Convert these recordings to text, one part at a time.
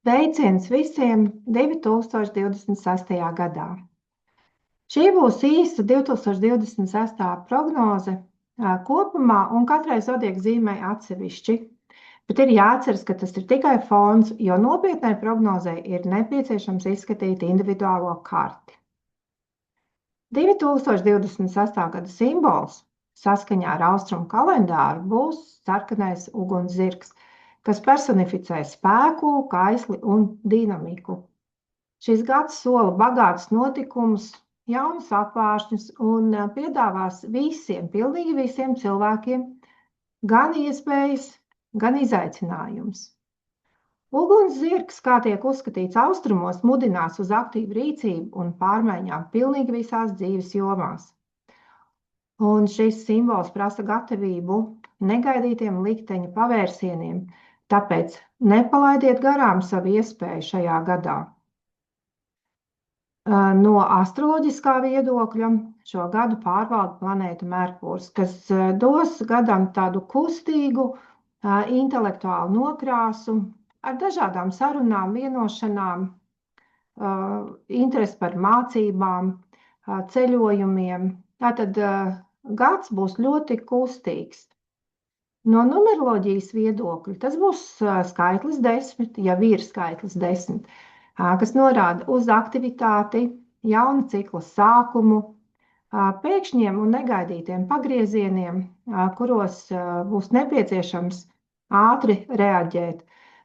Sveiciens visiem 2026. gadā. Šī būs īsa 2026. prognoze kopumā un katrai zodiaka zīmei atsevišķi. Bet ir jāatceras, ka tas ir tikai fons, jo nopietnai prognozei ir nepieciešams izskatīt individuālo karti. 2026. gada simbols saskaņā ar austrumu kalendāru būs sarkanais ugunszirgs, kas personificē spēku, kaisli un dinamiku. Šis gads sola bagātus notikumus, jaunus apvāršņus un piedāvās pilnīgi visiem cilvēkiem gan iespējas, gan izaicinājumus. Ugunszirgs, kā tiek uzskatīts austrumos, mudinās uz aktīvu rīcību un pārmaiņām pilnīgi visās dzīves jomās. Un šis simbols prasa gatavību negaidītiem likteņa pavērsieniem, tāpēc nepalaidiet garām savu iespēju šajā gadā. No astroloģiskā viedokļa šo gadu pārvalda planēta Merkurs, kas dos gadam tādu kustīgu, intelektuālu nokrāsu, ar dažādām sarunām, vienošanām, interesi par mācībām, ceļojumiem. Tātad gads būs ļoti kustīgs. No numeroloģijas viedokļa tas būs skaitlis 10, ja ir skaitlis 10, kas norāda uz aktivitāti, jauna cikla sākumu, pēkšņiem un negaidītiem pagriezieniem, kuros būs nepieciešams ātri reaģēt.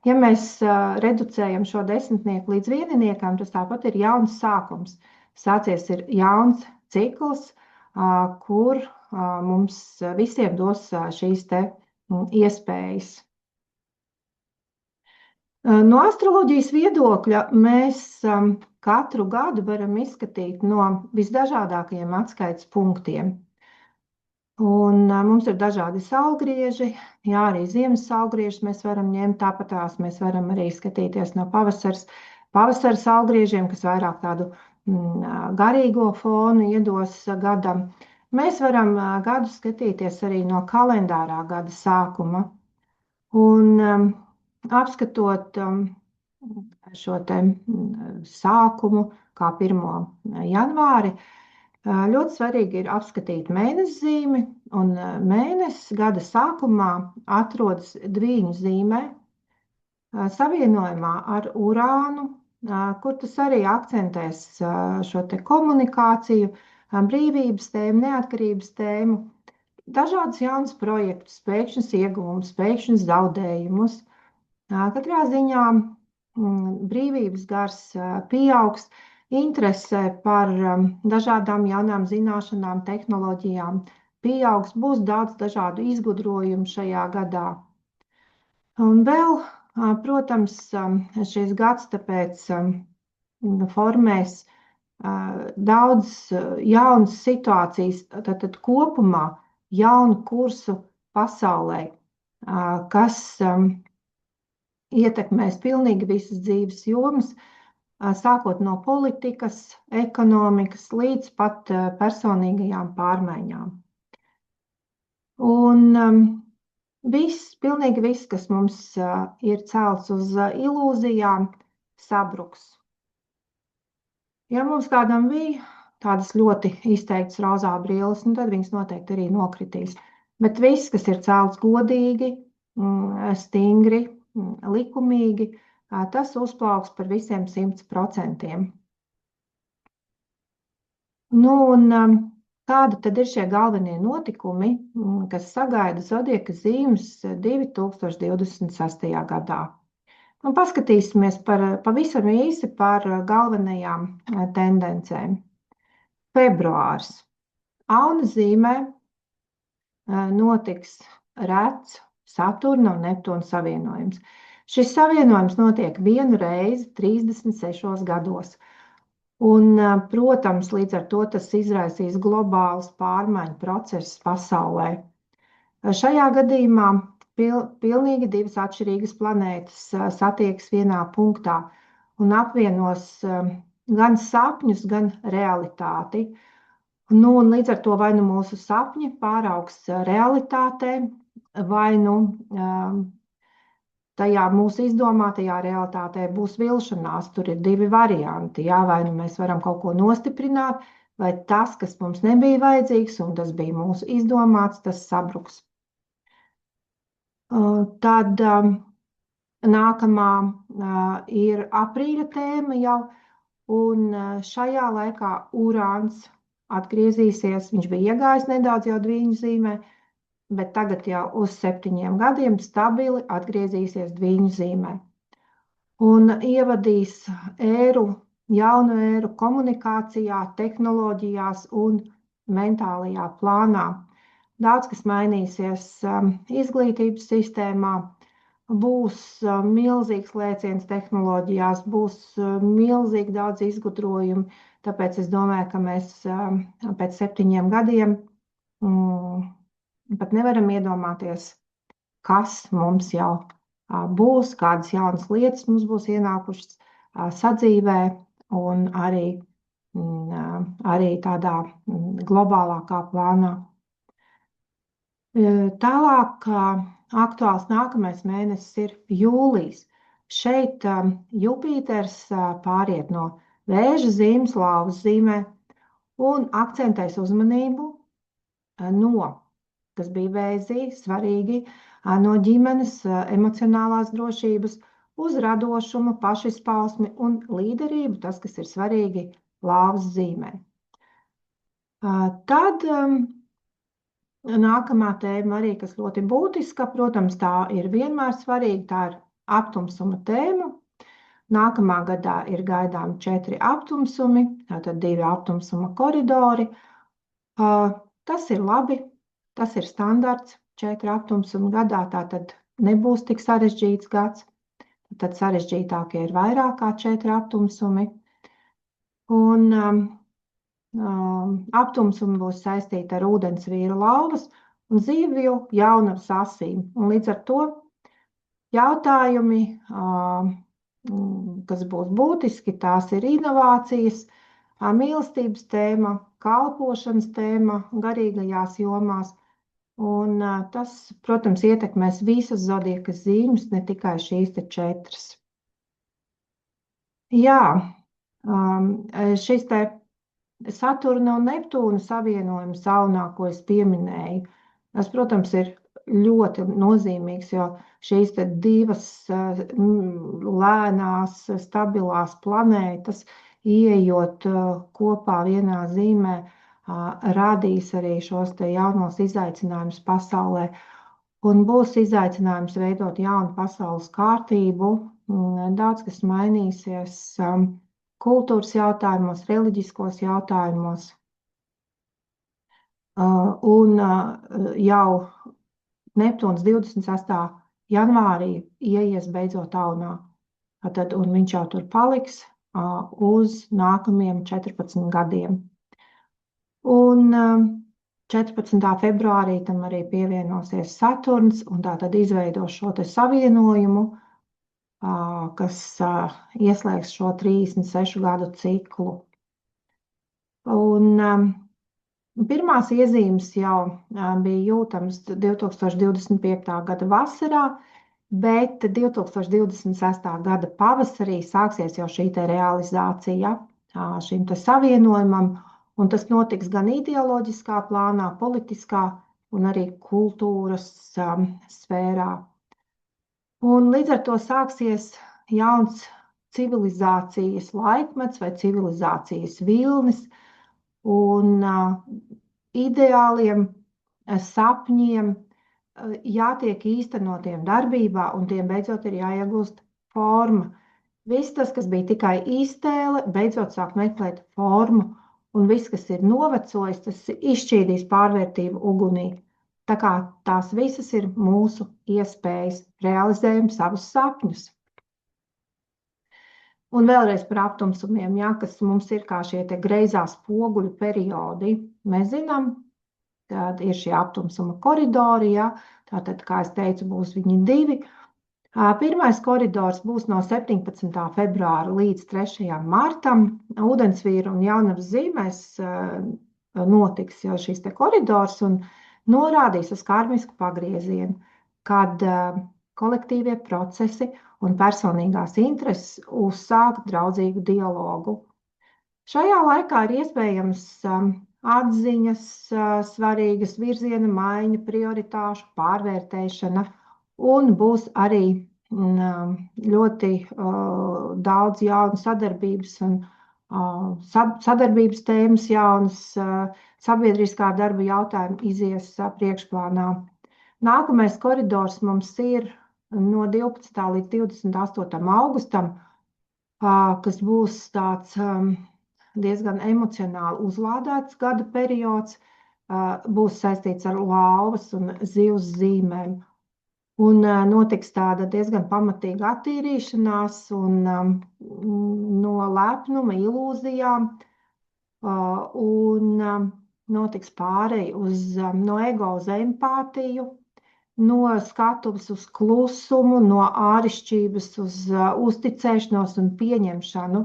Ja mēs reducējam šo desmitnieku līdz vieniniekam, tas tāpat ir jauns sākums. Sācies ir jauns cikls, kur mums visiem dos šīs te iespējas. No astroloģijas viedokļa mēs katru gadu varam izskatīt no visdažādākajiem atskaites punktiem. Un mums ir dažādi saulgrieži, arī ziemas saulgriežus mēs varam ņemt, tāpat tās mēs varam arī skatīties no pavasara saulgriežiem, kas vairāk tādu garīgo fonu iedos gadam. Mēs varam gadu skatīties arī no kalendārā gada sākuma. Un apskatot šo te sākumu kā 1. janvāri, ļoti svarīgi ir apskatīt mēneszīmi, un mēnesis gada sākumā atrodas Dvīņu zīmē, savienojumā ar Urānu, kur tas arī akcentēs šo te komunikāciju, brīvības tēmu, neatkarības tēmu, dažādus jaunus projektus, pēkšņus ieguvumus, pēkšņus zaudējumus. Katrā ziņā brīvības gars pieaugs, interese par dažādām jaunām zināšanām, tehnoloģijām pieaugs, būs daudz dažādu izgudrojumu šajā gadā. Un vēl, protams, šis gads tāpēc formēs daudz jaunas situācijas, tātad kopumā jaunu kursu pasaulē, kas ietekmēs pilnīgi visas dzīves jomas, sākot no politikas, ekonomikas līdz pat personīgajām pārmaiņām. Un pilnīgi viss, kas mums ir celts uz ilūzijām, sabruks. Ja mums kādam bija tādas ļoti izteiktas rozā brilles, tad viņas noteikti arī nokritīs. Bet viss, kas ir celts godīgi, stingri, likumīgi, tas uzplauks par visiem 100%. Kādi tad ir šie galvenie notikumi, kas sagaida zodiaka zīmes 2026. gadā? Paskatīsimies pavisam īsi par galvenajām tendencēm. Februārs. Auna zīmē notiks rets Saturna un Neptūna savienojums. Šis savienojums notiek vienu reizi 36 gados. Un, protams, līdz ar to tas izraisīs globālus pārmaiņu procesus pasaulē. Šajā gadījumā pilnīgi divas atšķirīgas planētas satiekas vienā punktā un apvienos gan sapņus, gan realitāti. Un līdz ar to vai nu mūsu sapņi pāraugs realitātē, vai nu tajā mūsu izdomātajā realitātē būs vilšanās. Tur ir divi varianti. Jā, vai nu mēs varam kaut ko nostiprināt, vai tas, kas mums nebija vajadzīgs, un tas bija mūsu izdomāts, tas sabruks. Tad nākamā ir aprīļa tēma jau, un šajā laikā Urāns atgriezīsies. Viņš bija iegājis nedaudz jau Dviņu zīmē, bet tagad jau uz 7 gadiem stabili atgriezīsies Dviņu zīmē. Un ievadīs jaunu ēru komunikācijā, tehnoloģijās un mentālajā plānā. Daudz kas mainīsies izglītības sistēmā, būs milzīgs lēciens tehnoloģijās, būs milzīgi daudz izgudrojumu, tāpēc es domāju, ka mēs pēc 7 gadiem pat nevaram iedomāties, kas mums jau būs, kādas jaunas lietas mums būs ienākušas sadzīvē un arī tādā globālākā plānā. Tālāk aktuāls nākamais mēnesis ir jūlijs. Šeit Jupiters pāriet no Vēža zīmes Lauvas zīmē un akcentēs uzmanību kas bija Vēzī, svarīgi, no ģimenes emocionālās drošības uz radošumu, pašizpausmi un līderību, tas, kas ir svarīgi Lauvas zīmē. Tad nākamā tēma arī, kas ļoti būtiska, protams, tā ir vienmēr svarīga, tā ir aptumsuma tēma. Nākamā gadā ir gaidām 4 aptumsumi, tātad 2 aptumsuma koridori. Tas ir labi, tas ir standarts, 4 aptumsumi gadā, tātad nebūs tik sarežģīts gads. Tad sarežģītākie ir vairāk kā 4 aptumsumi. Un aptumsumi būs saistīti ar ūdens vīra lauvas un zivju jaunavas asīm. Un līdz ar to jautājumi, kas būs būtiski, tās ir inovācijas, mīlestības tēma, kalpošanas tēma garīgajās jomās. Un tas, protams, ietekmēs visas zodiekas zīmes, ne tikai šīs 4. Jā, šis te Saturna un Neptūna savienojums saunā, ko es pieminēju, tas, protams, ir ļoti nozīmīgs, jo šīs te 2 lēnās, stabilās planētas, ieejot kopā vienā zīmē, radīs arī šos te jaunos izaicinājumus pasaulē. Un būs izaicinājums veidot jaunu pasaules kārtību. Daudz kas mainīsies kultūras jautājumos, reliģiskos jautājumos. Un jau Neptūns 26. janvārī ieies beidzot aunā. Un viņš jau tur paliks uz nākamajiem 14 gadiem. Un 14. februārī tam arī pievienosies Saturns, un tā tad izveidos šo te savienojumu, kas ieslēgs šo 36 gadu ciklu. Un pirmās iezīmes jau bija jūtamas 2025. gada vasarā, bet 2026. gada pavasarī sāksies jau šī te realizācija šim te savienojumam, un tas notiks gan ideoloģiskā plānā, politiskā un arī kultūras sfērā. Un līdz ar to sāksies jauns civilizācijas laikmets vai civilizācijas vilnis, un ideāliem, sapņiem jātiek īstenotiem darbībā, un tiem beidzot ir jāiegūst forma. Viss tas, kas bija tikai iztēle, beidzot sāk meklēt formu, un viss, kas ir novecojis, tas izšķīdīs pārvērtību ugunī. Tā kā tās visas ir mūsu iespējas, realizējam savus sapņus. Un vēlreiz par aptumsumiem, kas mums ir kā šie te greizā spoguļu periodi. Mēs zinām, kad ir šie aptumsuma koridori, tātad, kā es teicu, būs viņi 2. Pirmais koridors būs no 17. februāra līdz 3. martam. Ūdensvīra un jaunavas zīmēs notiks jau šis te koridors un norādīs uz karmisku pagriezienu, kad kolektīvie procesi un personīgās intereses uzsākt draudzīgu dialogu. Šajā laikā ir iespējams atziņas, svarīgas virziena maiņa, prioritāšu pārvērtēšana, un būs arī ļoti daudz jaunu sadarbības un sadarbības tēmas jaunas, sabiedriskā darba jautājumu izies priekšplānā. Nākamais koridors mums ir no 12. līdz 28. augustam, kas būs tāds diezgan emocionāli uzlādēts gada periods, būs saistīts ar lauvas un zivs zīmēm. Un notiks tāda diezgan pamatīga attīrīšanās un no lepnuma ilūzijām, un notiks pārēj no ego uz empātiju, no skatuves uz klusumu, no āršķirības uz uzticēšanos un pieņemšanu.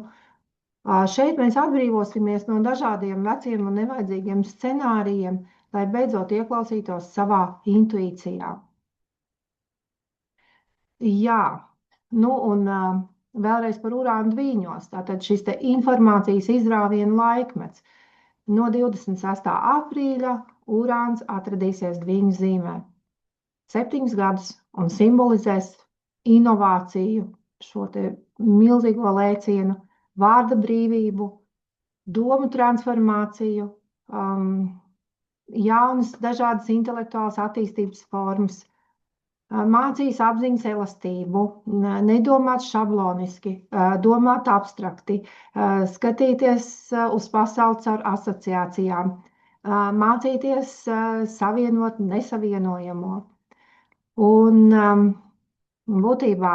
Šeit mēs atbrīvosimies no dažādiem veciem un nevajadzīgiem scenārijiem, lai beidzot ieklausītos savā intuīcijā. Jā, nu un vēlreiz par urānu dvīņos. Tātad šis te informācijas izrāvienu laikmets. No 26. aprīļa urāns atradīsies dviņu zīmē 7 gadus un simbolizēs inovāciju, šo te milzīgo lēcienu, vārda brīvību, domu transformāciju, jaunas dažādas intelektuālas attīstības formas, mācīs apziņas elastību, nedomāt šabloniski, domāt abstrakti, skatīties uz pasauli caur asociācijām, mācīties savienot nesavienojamo. Un būtībā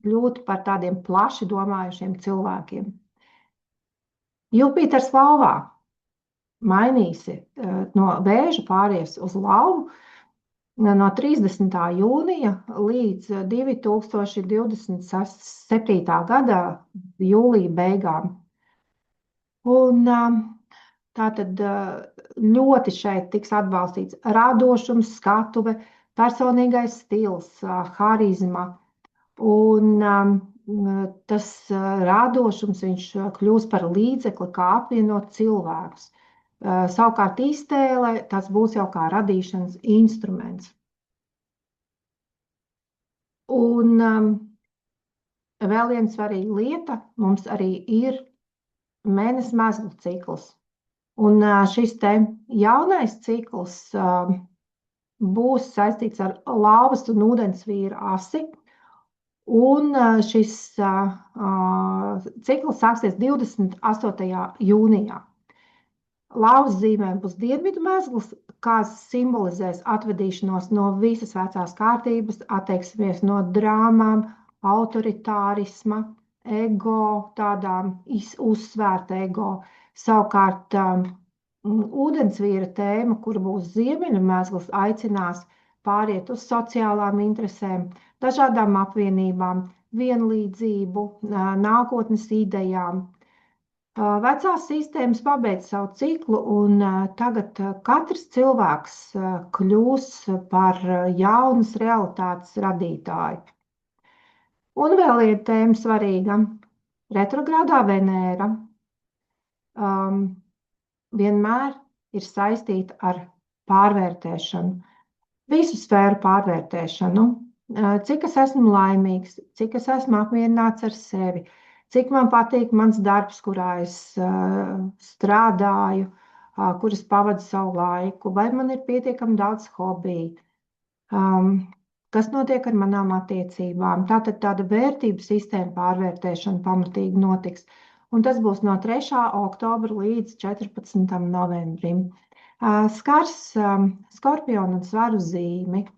kļūt par tādiem plaši domājušiem cilvēkiem. Jupiters lauvā mainīsi no Vēža pāries uz lauvu no 30. jūnija līdz 2027. gada jūlija beigām. Un tātad ļoti šeit tiks atbalstīts radošums, skatuve, personīgais stils, harizma. Un tas radošums viņš kļūs par līdzekli, kā apvienot cilvēkus. Savukārt iztēle, tas būs jau kā radīšanas instruments. Un vēl viena svarīga lieta, mums arī ir mēnesi mezglu cikls. Un šis te jaunais cikls būs saistīts ar lauvas un ūdens vīra asi. Un šis cikls sāksies 28. jūnijā. Lauvas zīmēm būs dienvidu mezgls, kas simbolizēs atvedīšanos no visas vecās kārtības, atteiksimies no drāmām, autoritārisma, ego, tādām uzsvērta ego. Savukārt ūdensvīra tēma, kur būs ziemeļu mezgls, aicinās pāriet uz sociālām interesēm, dažādām apvienībām, vienlīdzību, nākotnes idejām. Vecās sistēmas pabeidz savu ciklu, un tagad katrs cilvēks kļūs par jaunas realitātes radītāju. Un vēl viena tēma svarīga - retrogrādā Venēra vienmēr ir saistīta ar pārvērtēšanu, visu sfēru pārvērtēšanu. Cik es esmu laimīgs, cik es esmu apmierināts ar sevi, cik man patīk mans darbs, kurā es strādāju, kur es pavadu savu laiku, vai man ir pietiekami daudz hobiju, kas notiek ar manām attiecībām. Tātad tāda vērtību sistēma pārvērtēšana pamatīgi notiks. Un tas būs no 3. oktobra līdz 14. novembrim. Skars Skorpionu un Svaru zīmi.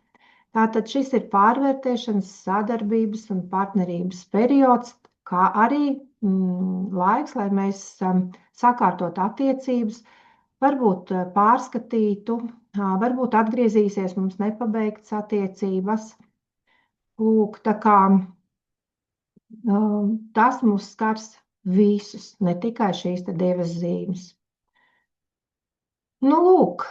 Tātad šis ir pārvērtēšanas, sadarbības un partnerības periods, kā arī laiks, lai mēs sakārtot attiecības, varbūt pārskatītu, varbūt atgriezīsies mums nepabeigts attiecības. Lūk, tā kā tas mūs skars visus, ne tikai šīs te divas zīmes. Nu, lūk,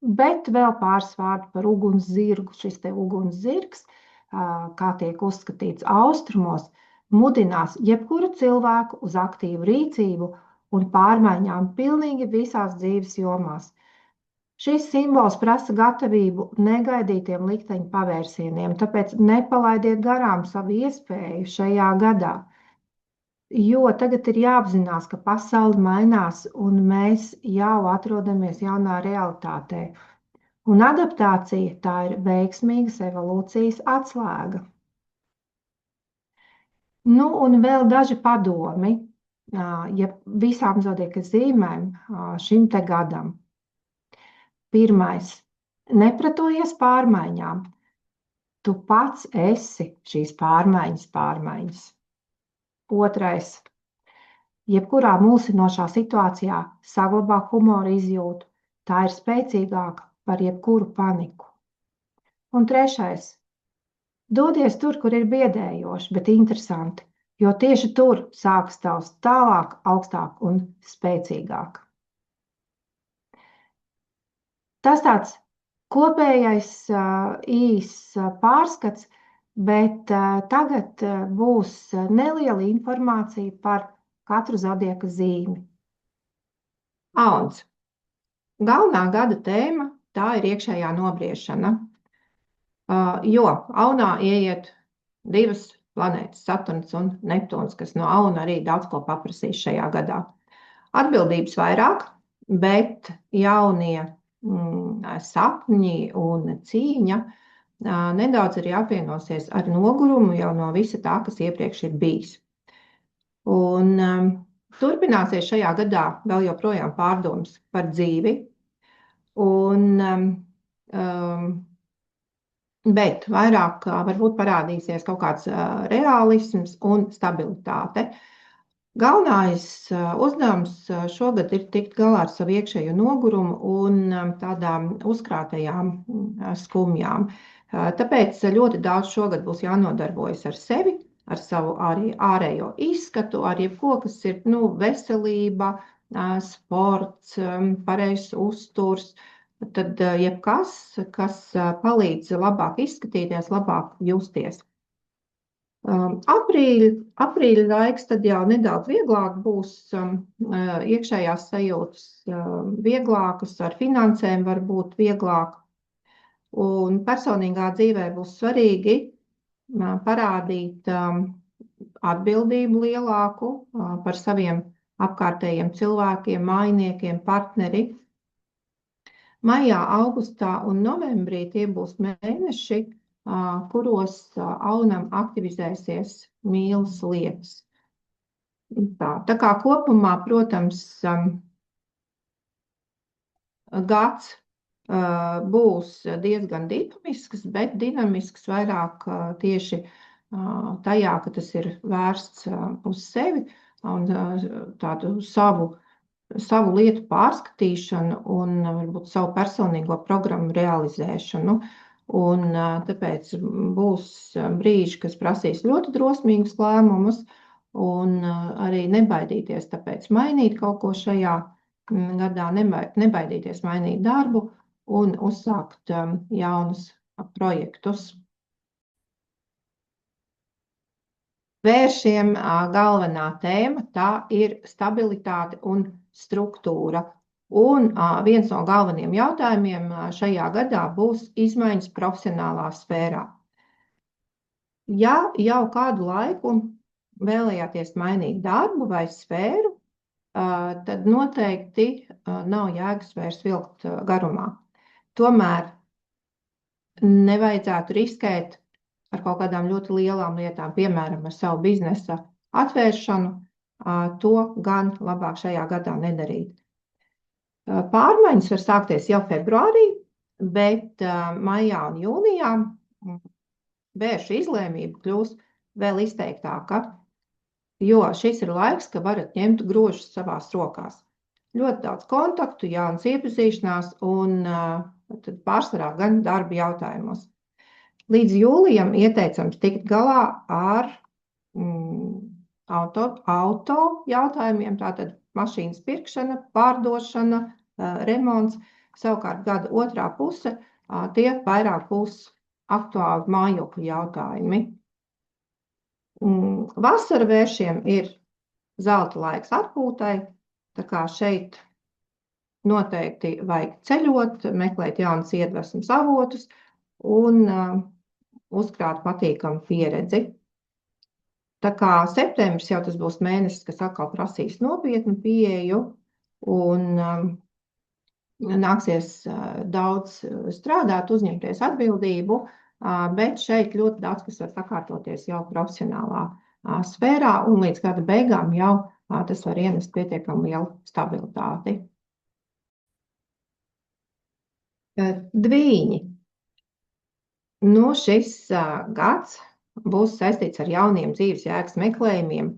Bet vēl pāris vārdu par ugunszirgu. Šis te ugunszirgs, kā tiek uzskatīts austrumos, mudinās jebkuru cilvēku uz aktīvu rīcību un pārmaiņām pilnīgi visās dzīves jomās. Šis simbols prasa gatavību negaidītiem likteņu pavērsieniem, tāpēc nepalaidiet garām savu iespēju šajā gadā. Jo tagad ir jāapzinās, ka pasaule mainās un mēs jau atrodamies jaunā realitātē. Un adaptācija tā ir veiksmīgas evolūcijas atslēga. Nu, un vēl daži padomi, ja visām zodieka zīmēm šim te gadam. Pirmais, nepretojies pārmaiņām. Tu pats esi šīs pārmaiņas. Otrais, jebkurā mulsinošā situācijā saglabā humora izjūtu. Tā ir spēcīgāka par jebkuru paniku. Un trešais, dodies tur, kur ir biedējoši, bet interesanti, jo tieši tur sākas tavs tālāk, augstāk un spēcīgāk. Tas tāds kopējais īss pārskats, bet tagad būs neliela informācija par katru zodieka zīmi. Auns. Galvenā gada tēma tā ir iekšējā nobriešana, jo aunā ieiet divas planētas, Saturns un Neptūns, kas no auna arī daudz ko paprasīs šajā gadā. Atbildības vairāk, bet jaunie sapņi un cīņa nedaudz arī apvienosies ar nogurumu jau no visa tā, kas iepriekš ir bijis. Un turpināsies šajā gadā vēl joprojām pārdomas par dzīvi, bet vairāk varbūt parādīsies kaut kāds realisms un stabilitāte. Galvenais uzdevums šogad ir tikt galā ar savu iekšējo nogurumu un tādām uzkrātajām skumjām. Tāpēc ļoti daudz šogad būs jānodarbojas ar sevi, ar savu arī ārējo izskatu, ar jebko, kas ir veselība, sports, pareizs uzturs, tad jebkas, kas palīdz labāk izskatīties, labāk justies. Aprīļa laiks tad jau nedaudz vieglāk būs, iekšējās sajūtas vieglākas, ar finansēm var būt vieglāk. Un personīgā dzīvē būs svarīgi parādīt atbildību lielāku par saviem apkārtējiem cilvēkiem, mājiniekiem, partneri. Maijā, augustā un novembrī tie būs mēneši, kuros aunam aktivizēsies mīlas lietas. Tā kā kopumā, protams, gads būs diezgan dinamisks, bet dinamisks vairāk tieši tajā, ka tas ir vērsts uz sevi un tādu savu lietu pārskatīšanu un varbūt savu personīgo programmu realizēšanu. Un tāpēc būs brīži, kas prasīs ļoti drosmīgus lēmumus un arī nebaidīties tāpēc mainīt kaut ko šajā gadā, nebaidīties mainīt darbu un uzsākt jaunus projektus. Vēršiem galvenā tēma tā ir stabilitāte un struktūra. Un viens no galvenajiem jautājumiem šajā gadā būs izmaiņas profesionālā sfērā. Ja jau kādu laiku vēlējāties mainīt darbu vai sfēru, tad noteikti nav jēgas vairs vilkt garumā. Tomēr nevajadzētu riskēt ar kaut kādām ļoti lielām lietām, piemēram, ar savu biznesa atvēršanu, to gan labāk šajā gadā nedarīt. Pārmaiņas var sākties jau februārī, bet maijā un jūnijā vēršu izlēmība kļūs vēl izteiktāka, jo šis ir laiks, ka varat ņemt grožus savās rokās. Ļoti daudz kontaktu, jaunas iepazīšanās un tad pārsvarā gan darba jautājumos. Līdz jūlijam ieteicams tikt galā ar auto jautājumiem, tātad mašīnas pirkšana, pārdošana, remonts, Savukārt gada otrā puse tie vairāk būs aktuāli mājokļu jautājumi. Vasara vēršiem ir zelta laiks atpūtai, tā kā šeit noteikti vajag ceļot, meklēt jaunas iedvesmas avotus un uzkrāt patīkamu pieredzi. Tā kā septembris jau tas būs mēnesis, kas atkal prasīs nopietnu pieeju un nāksies daudz strādāt, uzņemties atbildību, bet šeit ļoti daudz kas var sakārtoties jau profesionālā sfērā, un līdz gada beigām jau tas var ienest pietiekami lielu stabilitāti. Dvīņi. Šis gads būs saistīts ar jauniem dzīves jēgas meklējumiem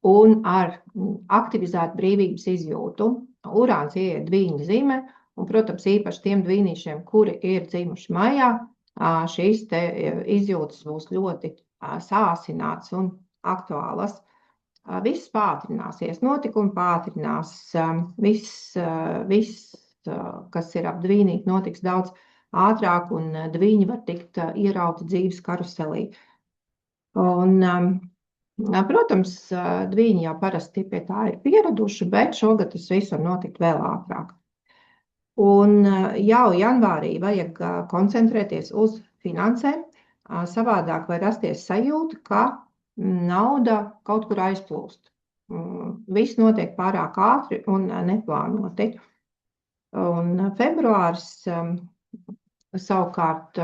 un ar aktivizētu brīvības izjūtu. Urāns ieiet dvīņu zīmē, un, protams, īpaši tiem dvīnīšiem, kuri ir dzimuši maijā, šīs te izjūtas būs ļoti sāsināts un aktuālas. Viss pātrināsies, notikumi pātrinās, viss, kas ir ap dvīnīti, notiks daudz ātrāk, un dvīņi var tikt ierauti dzīves karuselī. Un, protams, dvīņi jau parasti pie tā ir pieraduši, bet šogad tas viss var notikt vēl ātrāk. Un jau janvārī vajag koncentrēties uz finansēm, savādāk var rasties sajūta, ka nauda kaut kur aizplūst. Viss notiek pārāk ātri un neplānoti. Un februāris savukārt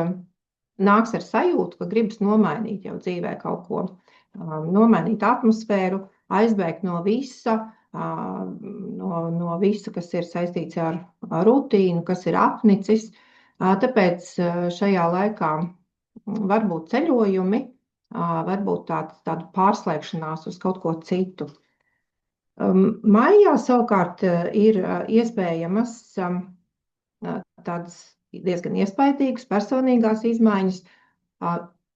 nāks ar sajūtu, ka gribas nomainīt jau dzīvē kaut ko, nomainīt atmosfēru, aizbēgt no visa, no visa, kas ir saistīts ar rutīnu, kas ir apnicis. Tāpēc šajā laikā var būt ceļojumi, varbūt tāda pārslēgšanās uz kaut ko citu. Maijā savukārt ir iespējamas tādas diezgan iespaidīgas personīgās izmaiņas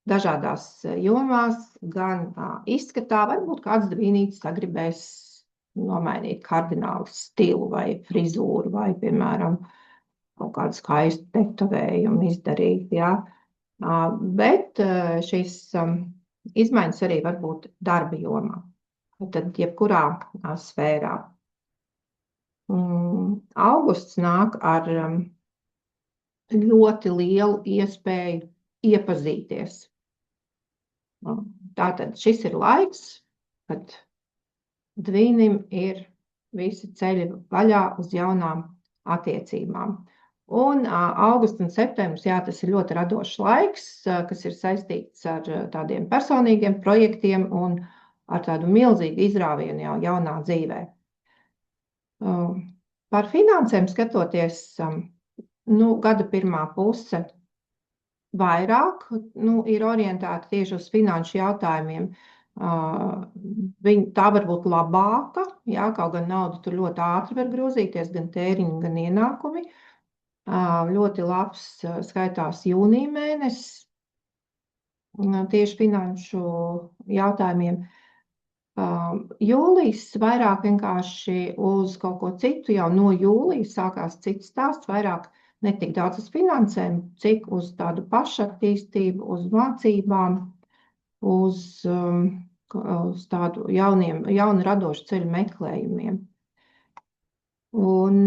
dažādās jomās, gan izskatā, varbūt kāds dvīnītis sagribēs nomainīt kardinālu stilu vai frizūru vai, piemēram, kaut kādu skaistu tetovējumu izdarīt, jā. Bet šīs izmaiņas arī var būt darba jomā, tad jebkurā sfērā. Augusts nāk ar ļoti lielu iespēju iepazīties. Tātad šis ir laiks, kad dvīnim ir visi ceļi vaļā uz jaunām attiecībām. Un augusts un septembris, jā, tas ir ļoti radošs laiks, kas ir saistīts ar tādiem personīgiem projektiem un ar tādu milzīgu izrāvienu jau jaunā dzīvē. Par finansēm skatoties, gada pirmā puse vairāk ir orientēta tieši uz finanšu jautājumiem. Tā var būt labāka, jā, kaut gan nauda tur ļoti ātri var grozīties, gan tēriņi, gan ienākumi. Ļoti labs skaitās jūnija mēnesis tieši finanšu jautājumiem. Jūlijs vairāk vienkārši uz kaut ko citu, jau no jūlijas sākās cits stāsts, vairāk ne tik daudz uz finansēm, cik uz tādu pašattīstību, uz mācībām, uz tādu jaunu radošu ceļu meklējumiem. Un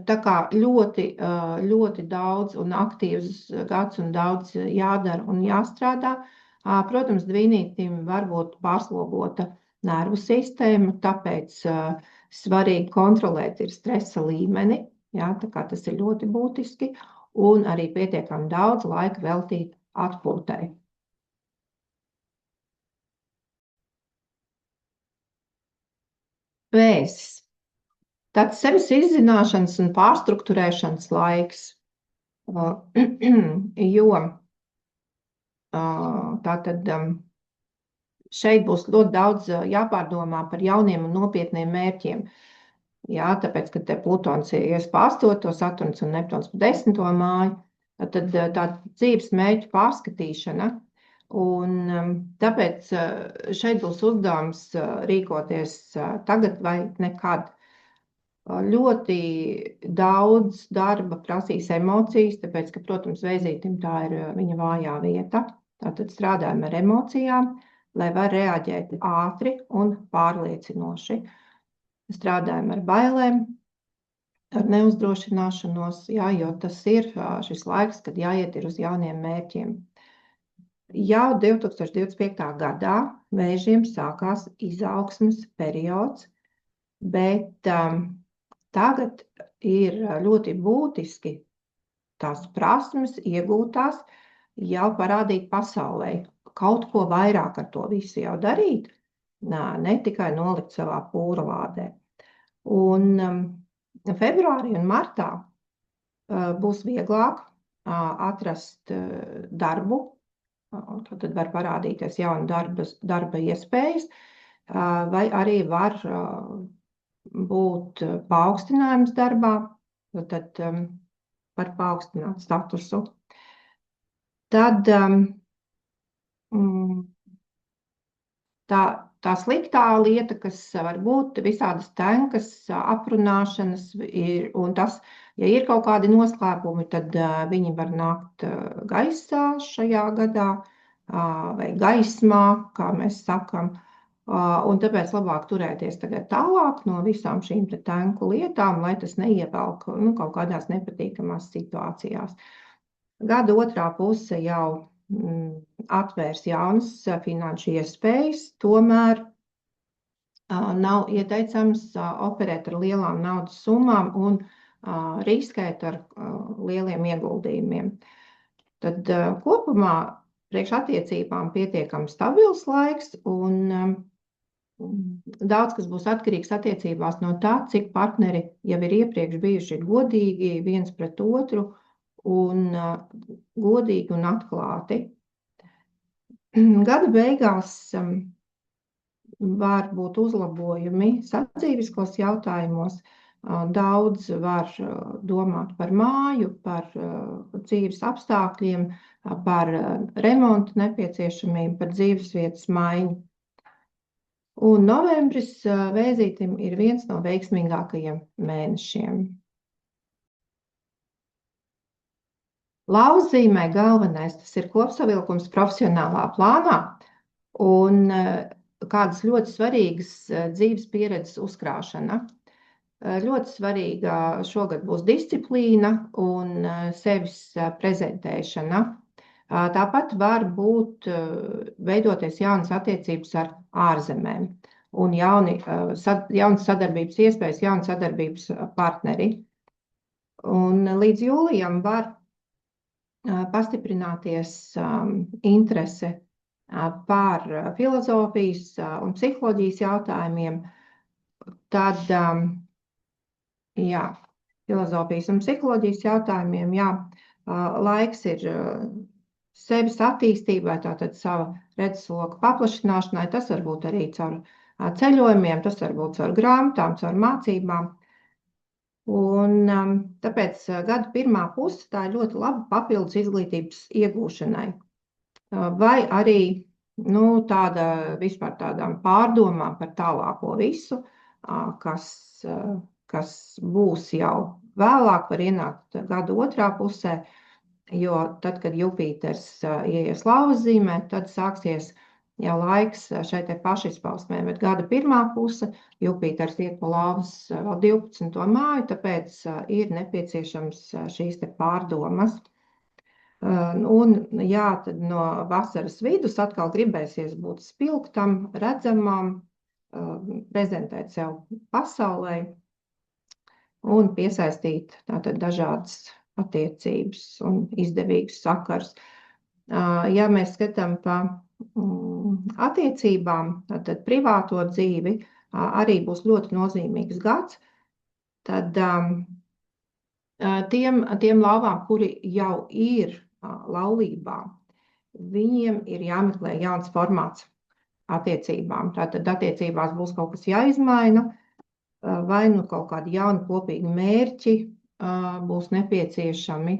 tā kā ļoti daudz un aktīvs gads un daudz jādara un jāstrādā, protams, dvīnītim var būt pārslogota nervu sistēma, tāpēc svarīgi kontrolēt ir stresa līmeni, jā, tā kā tas ir ļoti būtiski, un arī pietiekami daudz laika veltīt atpūtai. Vēzis. Tāds sevis izzināšanas un pārstrukturēšanas laiks, jo tātad šeit būs ļoti daudz jāpārdomā par jauniem un nopietniem mērķiem. Jā, tāpēc, ka te Plutons ies pa 8, Saturns un Neptons pa 10. māju, tad tā dzīves mērķu pārskatīšana, un tāpēc šeit būs uzdevums rīkoties tagad vai nekad. Ļoti daudz darba prasīs emocijas, tāpēc, ka, protams, vēzītim tā ir viņa vājā vieta. Tātad strādājam ar emocijām, lai var reaģēt ātri un pārliecinoši. Strādājam ar bailēm, ar neuzdrošināšanos, jā, jo tas ir šis laiks, kad jāiet ir uz jauniem mērķiem. Jau 2025. gadā vēžiem sākās izaugsmes periods, bet tagad ir ļoti būtiski tās prasmes iegūtās jau parādīt pasaulē, kaut ko vairāk ar to visu jau darīt, ne tikai nolikt savā pūralādē. Un februārī un martā būs vieglāk atrast darbu, tad var parādīties jauna darba iespējas, vai arī var būt paaugstinājums darbā, tad var paaugstināt statusu. Tad tā sliktā lieta, kas var būt visādas tenkas, aprunāšanas, un tas, ja ir kaut kādi noslēpumi, tad viņi var nākt gaisā šajā gadā, vai gaismā, kā mēs sakam. Un tāpēc labāk turēties tagad tālāk no visām šīm tenku lietām, lai tas neievelk kaut kādās nepatīkamās situācijās. Gada otrā puse jau atvērs jaunas finanšu iespējas, tomēr nav ieteicams operēt ar lielām naudas summām un riskēt ar lieliem ieguldījumiem. Tad kopumā priekš attiecībām pietiekami stabils laiks, un daudz kas būs atkarīgs attiecībās no tā, cik partneri jau ir iepriekš bijuši godīgi viens pret otru un godīgi un atklāti. Gada beigās var būt uzlabojumi sadzīviskos jautājumos. Daudz var domāt par māju, par dzīves apstākļiem, par remontu nepieciešamību, par dzīvesvietas maiņu. Un novembris vēzītim ir viens no veiksmīgākajiem mēnešiem. Lauzzīmē galvenais, tas ir kopsavilkums profesionālā plānā un kādas ļoti svarīgas dzīves pieredzes uzkrāšana. Ļoti svarīga šogad būs disciplīna un sevis prezentēšana. Tāpat var būt veidoties jaunas attiecības ar ārzemēm un jaunas sadarbības iespējas, jaunas sadarbības partneri. Un līdz jūlijam var pastiprināties interese par filozofijas un psiholoģijas jautājumiem. Tad, filozofijas un psiholoģijas jautājumiem, laiks ir sevis attīstībai, tātad sava redzesloka paplašināšanai, tas var būt arī caur ceļojumiem, tas var būt caur grāmatām, caur mācībām. Un tāpēc gada pirmā puse tā ir ļoti laba papildus izglītības iegūšanai. Vai arī tāda vispār tādām pārdomām par tālāko visu, kas būs jau vēlāk, var ienākt gada otrā pusē. Jo tad, kad Jupiters ieies Lauzzīmē, tad sāksies jau laiks šai te pašizpausmē, bet gada pirmā puse Jupiters iet pa Lauvas vēl 12. māju, tāpēc ir nepieciešams šīs te pārdomas. Un tad no vasaras vidus atkal gribēsies būt spilgtam, redzamam, prezentēt sev pasaulē un piesaistīt tātad dažādas attiecības un izdevīgus sakars. Ja mēs skatām pa attiecībām, tad privāto dzīvi arī būs ļoti nozīmīgs gads. Tad tiem lauvām, kuri jau ir laulībā, viņiem ir jāmeklē jauns formāts attiecībām. Tātad attiecībās būs kaut kas jāizmaina, vai kaut kādi jauni kopīgi mērķi būs nepieciešami,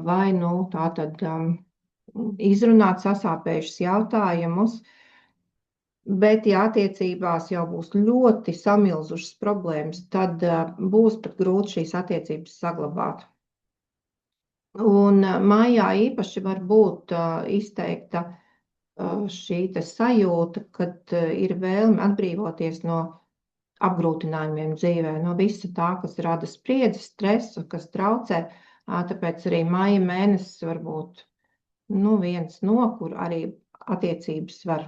vai tātad izrunāt sasāpējušus jautājumus. Bet, ja attiecībās jau būs ļoti samilzušas problēmas, tad būs pat grūti šīs attiecības saglabāt. Un maijā īpaši var būt izteikta šī sajūta, kad ir vēlme atbrīvoties no apgrūtinājumiem dzīvē, no visa tā, kas rada spriedzi, stresu, kas traucē. Tāpēc arī maija mēnesis var būt viens no, kur arī attiecības var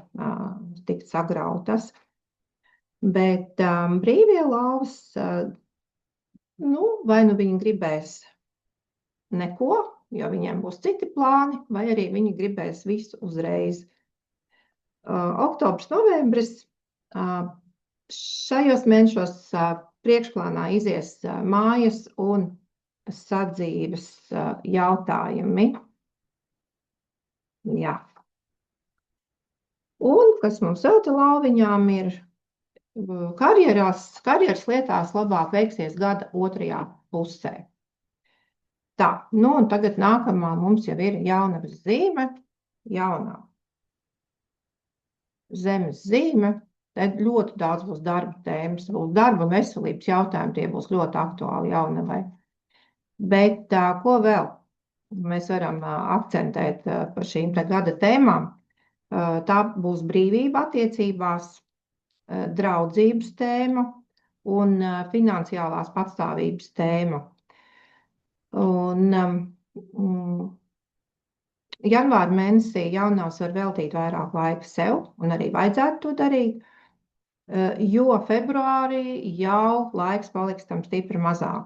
tikt sagrautas. Bet brīvie lauvas, vai nu viņi gribēs neko, jo viņiem būs citi plāni, vai arī viņi gribēs visu uzreiz. Oktobrs, novembris, šajos mēnešos priekšplānā izies mājas un sadzīves jautājumi. Jā. Un kas mums vēl te lauviņām ir, karjeras lietās labāk veiksies gada otrajā pusē. Tā, un tagad nākamā mums jau ir jaunavas zīme, jaunā zemes zīme. Tad ļoti daudz būs darba tēmas, būs darba un veselības jautājumi, tie būs ļoti aktuāli jaunavai. Bet ko vēl mēs varam akcentēt par šīm gada tēmām? Tā būs brīvība attiecībās, draudzības tēma un finansiālās patstāvības tēma. Un janvāra mēnesī jaunās var veltīt vairāk laika sev, un arī vajadzētu to darīt, jo februārī jau laiks paliks tam stipri mazāk,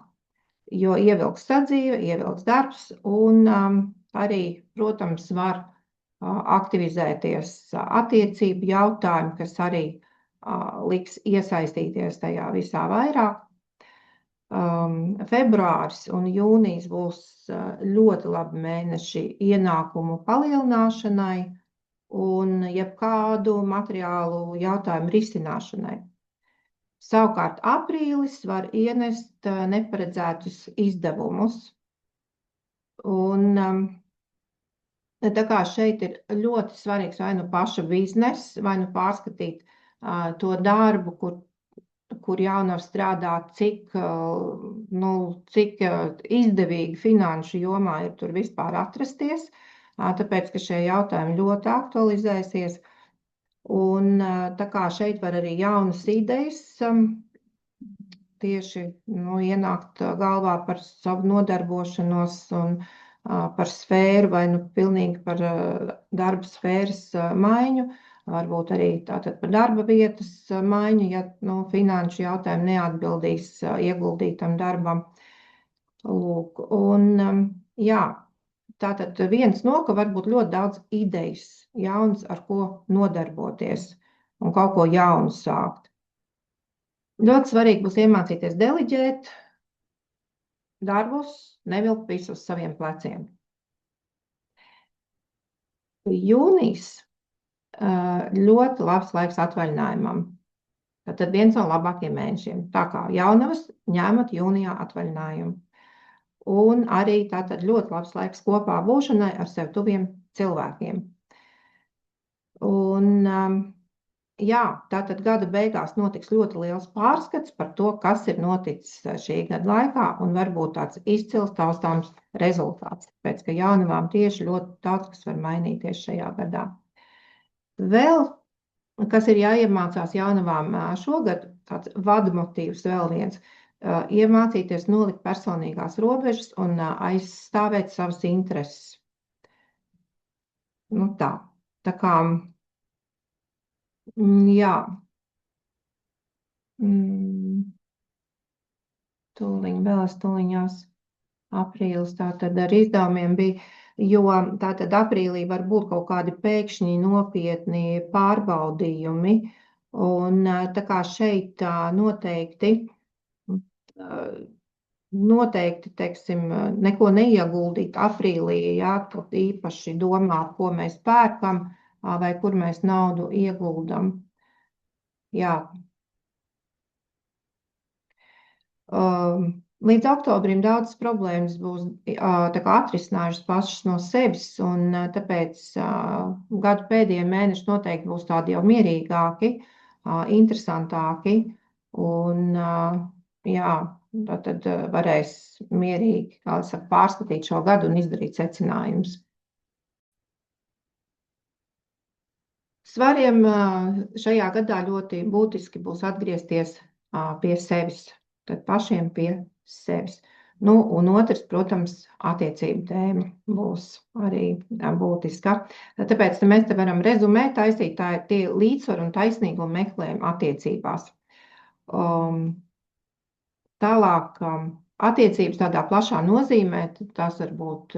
jo ievilks sadzīve, ievilks darbs, un arī, protams, var aktivizēties attiecību jautājumi, kas arī liks iesaistīties tajā visā vairāk. Februāris un jūnijas būs ļoti labi mēneši ienākumu palielināšanai un jebkādu materiālu jautājumu risināšanai. Savukārt aprīlis var ienest neparedzētus izdevumus. Un tā kā šeit ir ļoti svarīgs vai nu paša biznesa, vai nu pārskatīt to darbu, kur jaunava strādā, cik izdevīgi finanšu jomā ir tur vispār atrasties, tāpēc, ka šie jautājumi ļoti aktualizēsies. Un tā kā šeit var arī jaunas idejas tieši ienākt galvā par savu nodarbošanos un par sfēru vai pilnīgi par darba sfēras maiņu, varbūt arī tātad par darba vietas maiņu, ja finanšu jautājumi neatbildīs ieguldītam darbam. Lūk, un jā, tātad viens no, ka var būt ļoti daudz idejas jauns, ar ko nodarboties un kaut ko jaunu sākt. Ļoti svarīgi būs iemācīties deliģēt darbus, nevilkt visu uz saviem pleciem. Jūnijas ļoti labs laiks atvaļinājumam. Tad viens no labākiem mēnešiem. Tā kā jaunavas ņemat jūnijā atvaļinājumu. Un arī tātad ļoti labs laiks kopā būšanai ar sev tuviem cilvēkiem. Un jā, tātad gada beigās notiks ļoti liels pārskats par to, kas ir noticis šī gada laikā, un varbūt tāds izcils taustāms rezultāts, pēc ka jaunavām tieši ļoti daudz, kas var mainīties šajā gadā. Vēl, kas ir jāiemācās jaunavām šogad, tāds vadmotīvs vēl viens, iemācīties nolikt personīgās robežas un aizstāvēt savas intereses. Tā kā jā. Tūliņās aprīlis tātad ar izdevumiem bija, jo tātad aprīlī var būt kaut kādi pēkšņi nopietni pārbaudījumi, un tā kā šeit noteikti, teiksim, neko neieguldīt aprīlī, tad īpaši domāt, ko mēs pērkam, vai kur mēs naudu ieguldam. Jā. Līdz oktobrim daudzas problēmas būs tā kā atrisinājušas pašas no sevis, un tāpēc gadu pēdējie mēneši noteikti būs tādi jau mierīgāki, interesantāki, un jā, tad varēs mierīgi, kā saka, pārskatīt šo gadu un izdarīt secinājumus. Svariem šajā gadā ļoti būtiski būs atgriezties pie sevis, tad pašiem pie sevis. Nu, un otrs, protams, attiecību tēma būs arī būtiska. Tāpēc mēs te varam rezumēt, taisīt tā ir tie līdzsvaru un taisnīgumu meklējumi attiecībās. Tālāk, attiecības tādā plašā nozīmē, tās var būt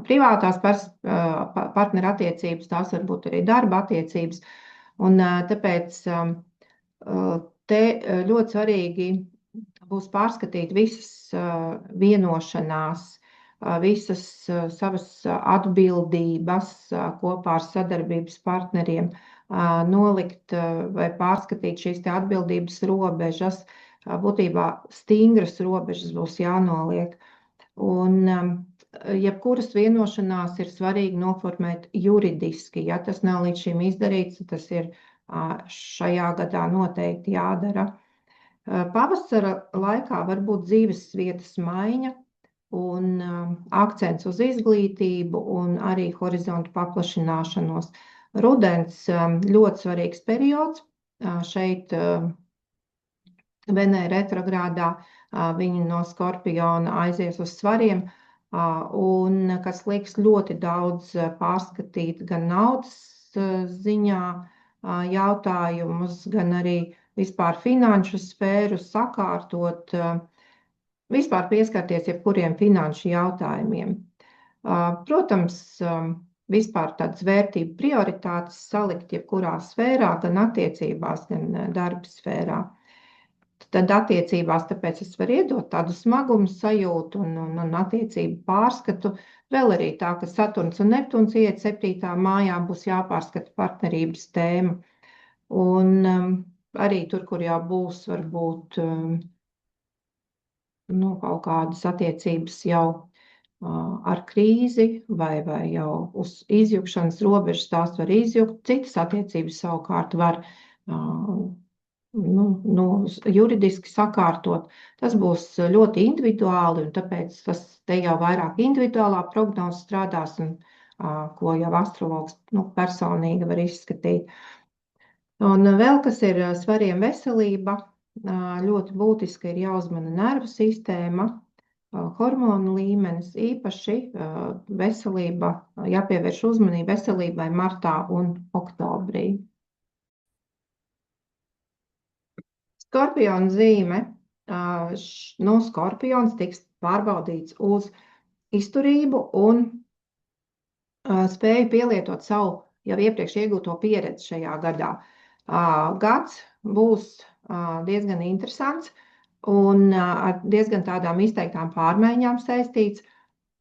privātās partneru attiecības, tās var būt arī darba attiecības. Un tāpēc te ļoti svarīgi būs pārskatīt visas vienošanās, visas savas atbildības kopā ar sadarbības partneriem, nolikt vai pārskatīt šīs te atbildības robežas. Būtībā stingras robežas būs jānoliek. Un jebkuras vienošanās ir svarīgi noformēt juridiski. Ja tas nav līdz šim izdarīts, tas ir šajā gadā noteikti jādara. Pavasara laikā var būt dzīves vietas maiņa un akcents uz izglītību un arī horizontu paplašināšanos. Rudens ļoti svarīgs periods. Šeit Venēra retrogrādā viņi no Skorpiona aizies uz svariem, un kas liks ļoti daudz pārskatīt gan naudas ziņā jautājumus, gan arī vispār finanšu sfēru sakārtot, vispār pieskarties jebkuriem finanšu jautājumiem. Protams, vispār tādas vērtību prioritātes salikt jebkurā sfērā, gan attiecībās, gan darba sfērā. Tad attiecībās tāpēc es varu iedot tādu smagumu sajūtu un attiecību pārskatu. Vēl arī tā, ka Saturns un Neptūns iet 7. mājā, būs jāpārskata partnerības tēma. Un arī tur, kur jau būs varbūt kaut kādas attiecības jau ar krīzi vai jau uz izjukšanas robežas, tās var izjukt. Citas attiecības savukārt var juridiski sakārtot. Tas būs ļoti individuāli, un tāpēc tas te jau vairāk individuālā prognoze strādās, un ko jau astrologs personīgi var izskatīt. Un vēl, kas ir svariem veselība, ļoti būtiski ir jāuzmana nervu sistēma, hormonu līmenis, īpaši veselība, jāpievērš uzmanība veselībai martā un oktobrī. Skorpiona zīme. Skorpions tiks pārbaudīts uz izturību un spēju pielietot savu jau iepriekš iegūto pieredzi šajā gadā. Gads būs diezgan interesants un ar diezgan tādām izteiktām pārmaiņām saistīts,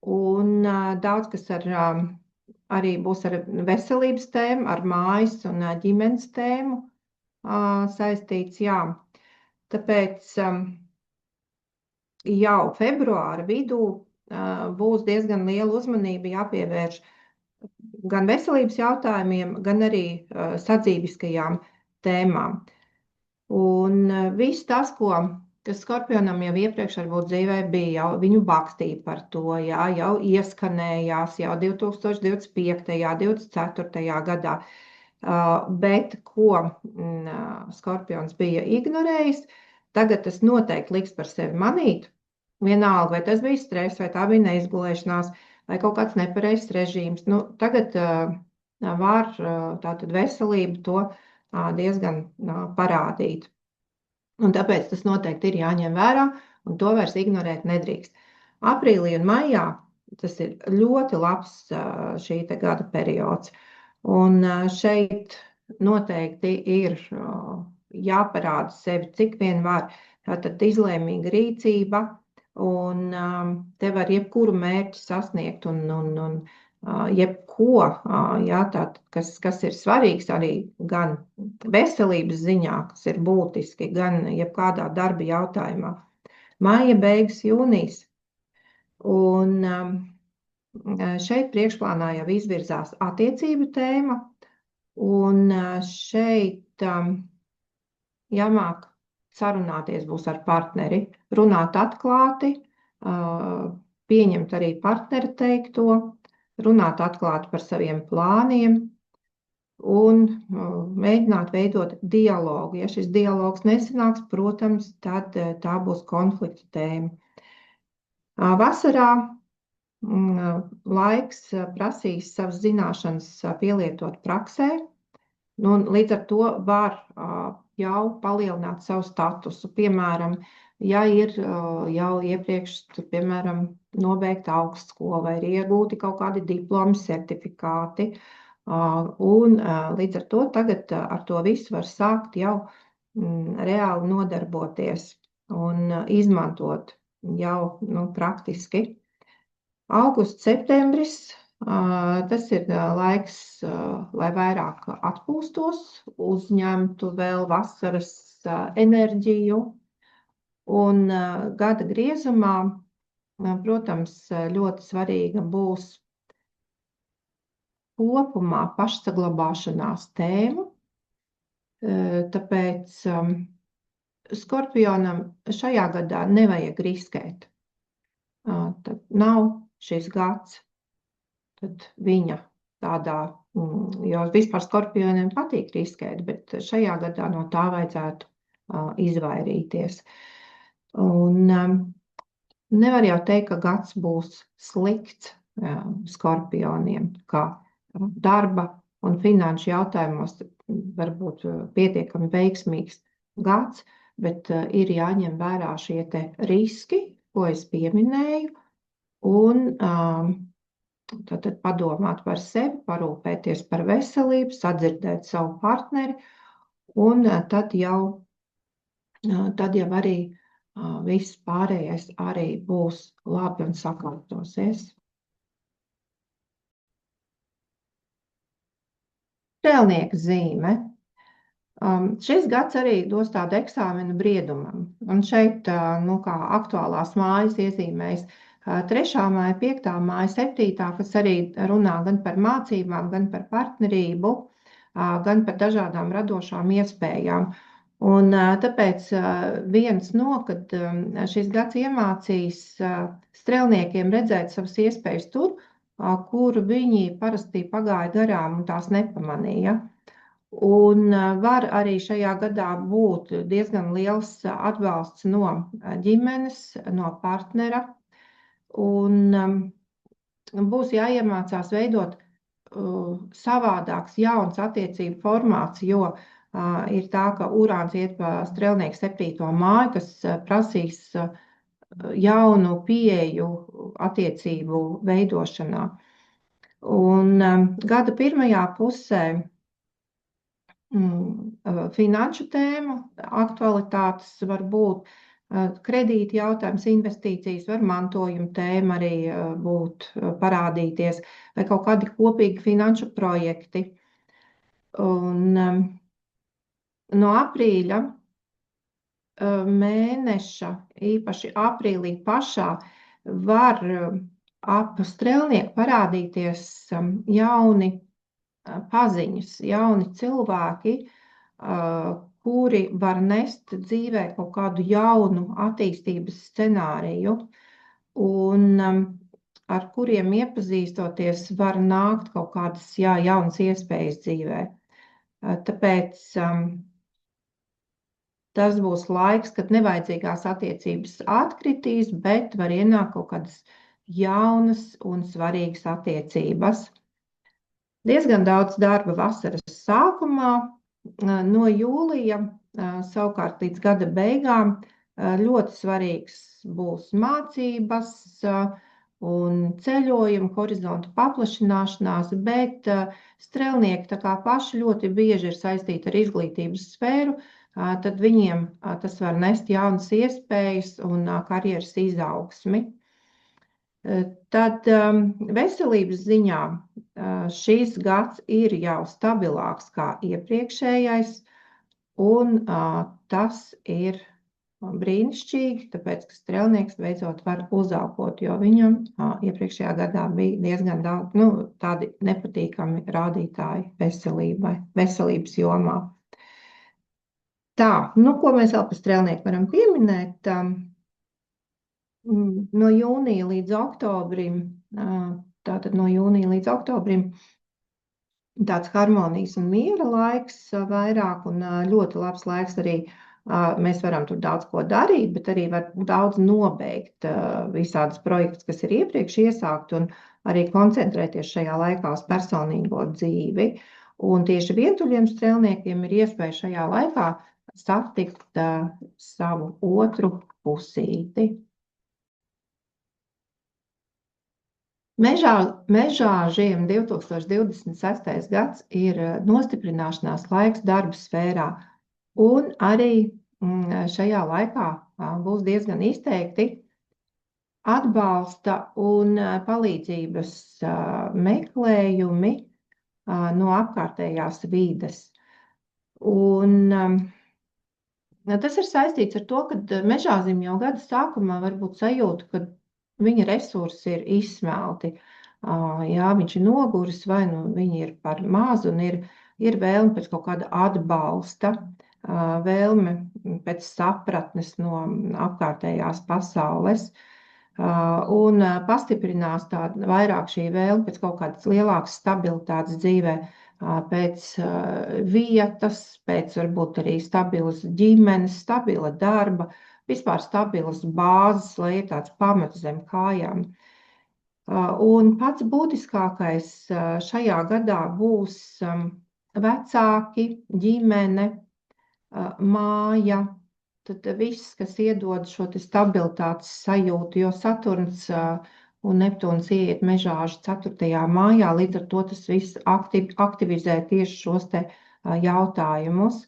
un daudz kas arī būs ar veselības tēmu, ar mājas un ģimenes tēmu saistīts, jā. Tāpēc jau februāra vidū būs diezgan liela uzmanība jāpievērš gan veselības jautājumiem, gan arī sadzīviskajām tēmām. Un viss tas, kas Skorpionam jau iepriekš varbūt dzīvē bija, jau viņu bakstīja par to, jā, jau ieskanējās jau 2025. 24. gadā. Bet ko Skorpions bija ignorējis, tagad tas noteikti liks par sevi manīt. Vienalga, vai tas bija stress, vai tā bija neizgulēšanās, vai kaut kāds nepareizs režīms. Tagad var tātad veselību to diezgan parādīt. Un tāpēc tas noteikti ir jāņem vērā, un to vairs ignorēt nedrīkst. Aprīlī un maijā tas ir ļoti labs šī te gada periods. Un šeit noteikti ir jāparāda sevi, cik vien var. Tātad izlēmīga rīcība, un te var jebkuru mērķi sasniegt un jebko, jā, tātad, kas ir svarīgs arī gan veselības ziņā, kas ir būtiski, gan jebkādā darba jautājumā. Maija beigas, jūnijas. Un šeit priekšplānā jau izvirzās attiecību tēma, un šeit jāmāk sarunāties būs ar partneri, runāt atklāti, pieņemt arī partneri teikto, runāt atklāti par saviem plāniem un mēģināt veidot dialogu. Ja šis dialogs nesanāks, protams, tad tā būs konflikta tēma. Vasarā laiks prasīs savas zināšanas pielietot praksē, un līdz ar to var jau palielināt savu statusu. Piemēram, ja ir jau iepriekš, piemēram, nobeigta augstskola vai ir iegūti kaut kādi diplomi, certifikāti, un līdz ar to tagad ar to visu var sākt jau reāli nodarboties un izmantot jau praktiski. Augusts, septembris, tas ir laiks, lai vairāk atpūstos, uzņemtu vēl vasaras enerģiju. Un gada griezumā, protams, ļoti svarīga būs kopumā pašsaglabāšanās tēma, tāpēc Skorpionam šajā gadā nevajag riskēt. Tad nav šis gads, tad viņa tādā, jo vispār Skorpioniem patīk riskēt, bet šajā gadā no tā vajadzētu izvairīties. Un nevar jau teikt, ka gads būs slikts Skorpioniem, kā darba un finanšu jautājumos varbūt pietiekami veiksmīgs gads, bet ir jāņem vērā šie te riski, ko es pieminēju, un tad padomāt par sevi, parūpēties par veselību, sadzirdēt savu partneri, un tad jau arī viss pārējais arī būs labi un sakārtosies. Strēlnieka zīme. Šis gads arī dos tādu eksāmenu briedumam. Un šeit, kā aktuālās mājas iezīmēs 3. māja, 5. māja, 7., kas arī runā gan par mācībām, gan par partnerību, gan par dažādām radošām iespējām. Un tāpēc viens kad šis gads iemācīs strēlniekiem redzēt savas iespējas tur, kuru viņi parasti pagāja garām un tās nepamanīja. Un var arī šajā gadā būt diezgan liels atbalsts no ģimenes, no partnera, un būs jāiemācās veidot savādāks jauns attiecību formāts, jo ir tā, ka Urāns iet pa strēlnieku 7. māju, kas prasīs jaunu pieeju attiecību veidošanā. Un gada pirmajā pusē finanšu tēmu, aktualitātes var būt kredīti jautājums, investīcijas, var mantojuma tēma arī būt parādīties, vai kaut kādi kopīgi finanšu projekti. Un no aprīļa mēneša, īpaši aprīlī pašā, var ap strēlnieku parādīties jauni paziņas, jauni cilvēki, kuri var nest dzīvē kaut kādu jaunu attīstības scenāriju, un ar kuriem iepazīstoties var nākt kaut kādas jaunas iespējas dzīvē. Tāpēc tas būs laiks, kad nevajadzīgās attiecības atkritīs, bet var ienākt kaut kādas jaunas un svarīgas attiecības. Diezgan daudz darba vasaras sākumā, no jūlija savukārt līdz gada beigām ļoti svarīgs būs mācības un ceļojuma, horizontu paplašināšanās, bet strēlnieki tā kā paši ļoti bieži ir saistīti ar izglītības sfēru, tad viņiem tas var nest jaunas iespējas un karjeras izaugsmi. Tad veselības ziņā šīs gads ir jau stabilāks kā iepriekšējais, un tas ir brīnišķīgi, tāpēc, ka strēlnieks beidzot var uzelpot, jo viņam iepriekšējā gadā bija diezgan daudz, tādi nepatīkami rādītāji veselības jomā. Tā, ko mēs vēl par strēlnieku varam pieminēt? No jūnija līdz oktobrim, tātad no jūnija līdz oktobrim, tāds harmonijas un miera laiks vairāk un ļoti labs laiks arī. Mēs varam tur daudz ko darīt, bet arī var daudz nobeigt visādas projektus, kas ir iepriekš iesākt un arī koncentrēties šajā laikā uz personīgo dzīvi. Un tieši vientuļiem strēlniekiem ir iespēja šajā laikā satikt savu otru pusīti. Mežāžiem 2026. gads ir nostiprināšanās laiks darba sfērā, un arī šajā laikā būs diezgan izteikti atbalsta un palīdzības meklējumi no apkārtējās vides. Un tas ir saistīts ar to, ka mežāzim jau gada sākumā var būt sajūta, ka viņa resursi ir izsmelti. Jā, viņš ir noguris, vai viņi ir par mazu, un ir vēlme pēc kaut kāda atbalsta, vēlme pēc sapratnes no apkārtējās pasaules. Un pastiprinās tāda vairāk šī vēlme pēc kaut kādas lielākas stabilitātes dzīvē, pēc vietas, pēc varbūt arī stabilas ģimenes, stabila darba, vispār stabilas bāzes, lai ir tāds pamats zem kājām. Un pats būtiskākais šajā gadā būs vecāki, ģimene, māja, tad viss, kas iedod šo stabilitātes sajūtu, jo Saturns un Neptūns ieiet mežāžu 4. mājā, līdz ar to tas viss aktivizē tieši šos te jautājumus.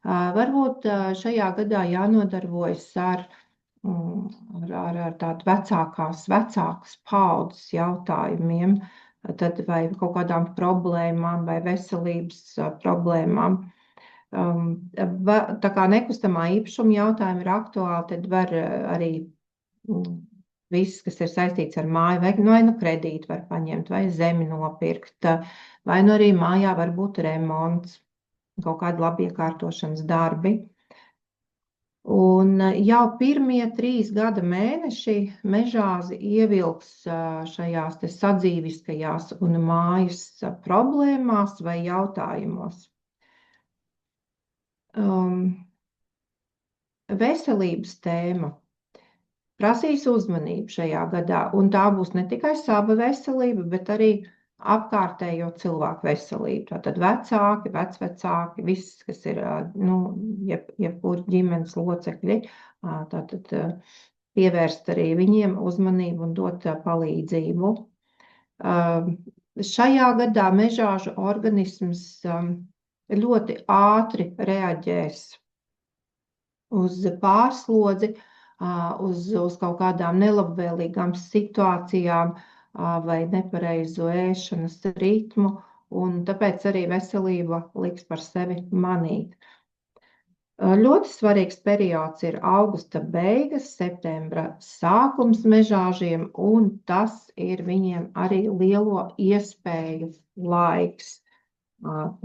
Varbūt šajā gadā jānodarbojas ar tādu vecākas paudzes jautājumiem, tad vai kaut kādām problēmām vai veselības problēmām. Tā kā nekustamā īpašuma jautājumi ir aktuāli, tad var arī viss, kas ir saistīts ar māju, vai kredītu var paņemt, vai zemi nopirkt, vai arī mājā var būt remonts, kaut kādi labiekārtošanas darbi. Un jau pirmie 3 gada mēneši mežāzi ievilks šajās sadzīviskajās un mājas problēmās vai jautājumos. Veselības tēma prasīs uzmanību šajā gadā, un tā būs ne tikai sava veselība, bet arī apkārtējo cilvēku veselību. Tātad vecāki, vecvecāki, viss, kas ir, jebkuri ģimenes locekļi, tātad pievērst arī viņiem uzmanību un dot palīdzību. Šajā gadā mežāžu organisms ļoti ātri reaģēs uz pārslodzi, uz kaut kādām nelabvēlīgām situācijām vai nepareizu ēšanas ritmu, un tāpēc arī veselība liks par sevi manīt. Ļoti svarīgs periods ir augusta beigas, septembra sākums mežāžiem, un tas ir viņiem arī lielo iespēju laiks. Un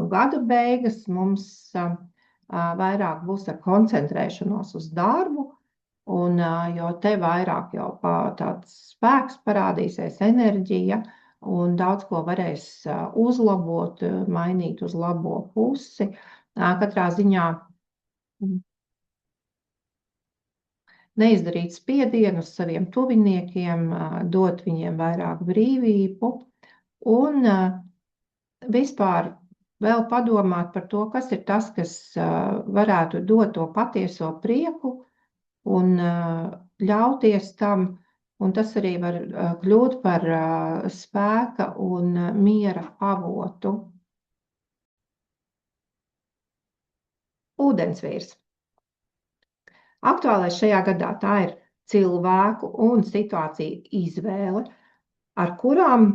gada beigas mums vairāk būs ar koncentrēšanos uz darbu, jo te vairāk jau tāds spēks parādīsies, enerģija, un daudz ko varēs uzlabot, mainīt uz labo pusi. Katrā ziņā neizdarīt spiedienu uz saviem tuviniekiem, dot viņiem vairāk brīvību un vispār vēl padomāt par to, kas ir tas, kas varētu dot to patieso prieku un ļauties tam, un tas arī var kļūt par spēka un miera avotu. Ūdensvīrs. Aktuālais šajā gadā tā ir cilvēku un situāciju izvēle, ar kurām